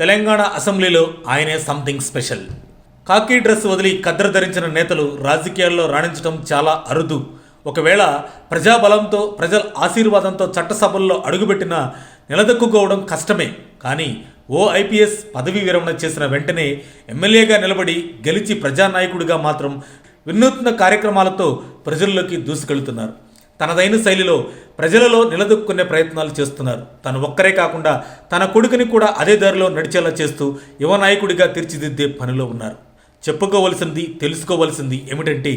తెలంగాణ అసెంబ్లీలో ఆయనే something special. కాకి డ్రెస్ వదిలి కద్దరు ధరించిన నేతలు రాజకీయాల్లో రాణించడం చాలా అరుదు. ఒకవేళ ప్రజాబలంతో ప్రజల ఆశీర్వాదంతో చట్టసభల్లో అడుగుపెట్టినా నిలదొక్కుకోవడం కష్టమే. కానీ ఓ ఐపీఎస్ పదవీ విరమణ చేసిన వెంటనే ఎమ్మెల్యేగా నిలబడి గెలిచి ప్రజానాయకుడిగా మాత్రం వినూత్న కార్యక్రమాలతో ప్రజల్లోకి దూసుకెళ్తున్నారు. తనదైన శైలిలో ప్రజలలో నిలదొక్కునే ప్రయత్నాలు చేస్తున్నారు. తను ఒక్కరే కాకుండా తన కొడుకుని కూడా అదే దారిలో నడిచేలా చేస్తూ యువ నాయకుడిగా తీర్చిదిద్దే పనిలో ఉన్నారు. చెప్పుకోవలసింది, తెలుసుకోవలసింది ఏమిటంటే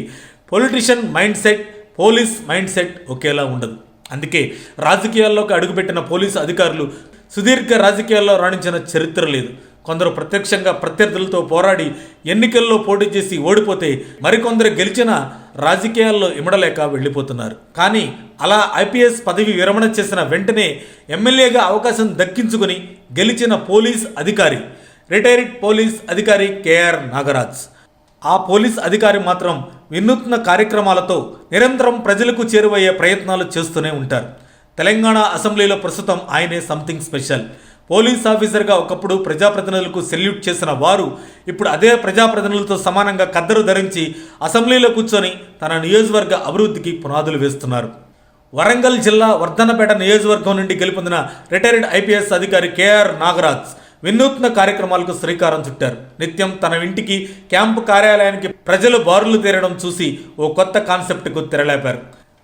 politician mind set, police mind set ఒకేలా ఉండదు. అందుకే రాజకీయాల్లోకి అడుగుపెట్టిన పోలీసు అధికారులు సుదీర్ఘ రాజకీయాల్లో రాణించిన చరిత్ర లేదు. కొందరు ప్రత్యక్షంగా ప్రత్యర్థులతో పోరాడి ఎన్నికల్లో పోటీ చేసి ఓడిపోతే మరికొందరు గెలిచినా రాజకీయాల్లో ఇమడలేక వెళ్ళిపోతున్నారు. కానీ అలా ఐపీఎస్ పదవి విరమణ చేసిన వెంటనే ఎమ్మెల్యేగా అవకాశం దక్కించుకుని గెలిచిన పోలీస్ అధికారి, రిటైర్డ్ పోలీస్ అధికారి కేఆర్ నాగరాజ్. ఆ పోలీస్ అధికారి మాత్రం వినూత్న కార్యక్రమాలతో నిరంతరం ప్రజలకు చేరువయ్యే ప్రయత్నాలు చేస్తూనే ఉంటారు. తెలంగాణ అసెంబ్లీలో ప్రస్తుతం ఆయనే సంథింగ్ స్పెషల్. పోలీస్ ఆఫీసర్గా ఒకప్పుడు ప్రజాప్రతినిధులకు సెల్యూట్ చేసిన వారు ఇప్పుడు అదే ప్రజాప్రతినిధులతో సమానంగా కద్దరు ధరించి అసెంబ్లీలో కూర్చొని తన నియోజకవర్గ అభివృద్ధికి పునాదులు వేస్తున్నారు. వరంగల్ జిల్లా వర్ధన్నపేట నియోజకవర్గం నుండి గెలుపొందిన రిటైర్డ్ ఐపీఎస్ అధికారి కేఆర్ నాగరాజ్ వినూత్న కార్యక్రమాలకు శ్రీకారం చుట్టారు. నిత్యం తన ఇంటికి, క్యాంపు కార్యాలయానికి ప్రజలు బారులు తీరడం చూసి ఓ కొత్త కాన్సెప్ట్కు తెరలేపారు.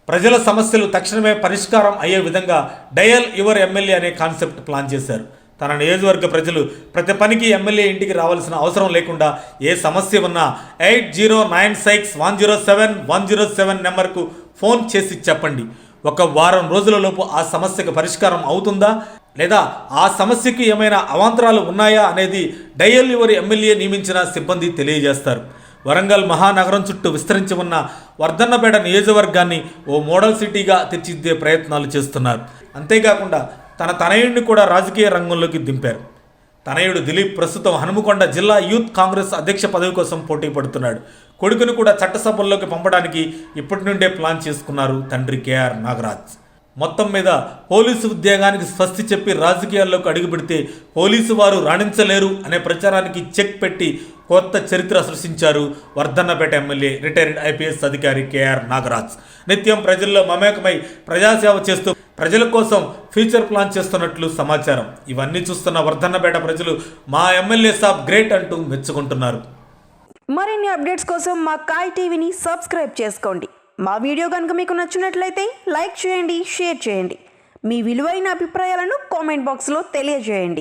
ప్రజల సమస్యలు తక్షణమే పరిష్కారం అయ్యే విధంగా డయల్ యువర్ ఎమ్మెల్యే అనే కాన్సెప్ట్ ప్లాన్ చేశారు. తన నియోజకవర్గ ప్రజలు ప్రతి పనికి ఎమ్మెల్యే ఇంటికి రావాల్సిన అవసరం లేకుండా ఏ సమస్య ఉన్నా 8096107107 నెంబర్కు ఫోన్ చేసి చెప్పండి. ఒక వారం రోజులలోపు ఆ సమస్యకు పరిష్కారం అవుతుందా లేదా ఆ సమస్యకి ఏమైనా అవాంతరాలు ఉన్నాయా అనేది డయల్ యువర్ ఎమ్మెల్యే నియమించిన సిబ్బంది తెలియజేస్తారు. వరంగల్ మహానగరం చుట్టూ విస్తరించి ఉన్న వర్ధన్నపేట నియోజకవర్గాన్ని ఓ మోడల్ సిటీగా తీర్చిదిద్దే ప్రయత్నాలు చేస్తున్నారు. అంతేకాకుండా తన తనయుడిని కూడా రాజకీయ రంగంలోకి దింపారు. తనయుడు దిలీప్ ప్రస్తుతం హనుమకొండ జిల్లా యూత్ కాంగ్రెస్ అధ్యక్ష పదవి కోసం పోటీ పడుతున్నాడు. కొడుకును కూడా చట్టసభల్లోకి పంపడానికి ఇప్పటి నుండే ప్లాన్ చేసుకున్నారు తండ్రి కేఆర్ నాగరాజ్. మొత్తం మీద పోలీసు ఉద్యోగానికి స్వస్తి చెప్పి రాజకీయాల్లోకి అడుగుపెడితే పోలీసు వారు రాణించలేరు అనే ప్రచారానికి చెక్ పెట్టి కొత్త చరిత్ర సృష్టించారు వర్ధన్నపేట ఎమ్మెల్యే రిటైర్డ్ ఐపీఎస్ అధికారి కేఆర్ నాగరాజ్. నిత్యం ప్రజల్లో మమేకమై ప్రజాసేవ చేస్తూ ప్రజల కోసం ఫ్యూచర్ ప్లాన్ చేస్తున్నట్లు సమాచారం. ఇవన్నీ చూస్తున్న వర్ధన్నపేట ప్రజలు మా ఎమ్మెల్యే సాబ్ గ్రేట్ అంటూ మెచ్చుకుంటున్నారు. మరిన్ని అప్డేట్స్ కోసం మా కాయ్ టీవీని సబ్స్క్రైబ్ చేసుకోండి. మా వీడియో కనుక మీకు నచ్చినట్లయితే లైక్ చేయండి, షేర్ చేయండి. మీ విలువైన అభిప్రాయాలను కామెంట్ బాక్స్లో తెలియజేయండి.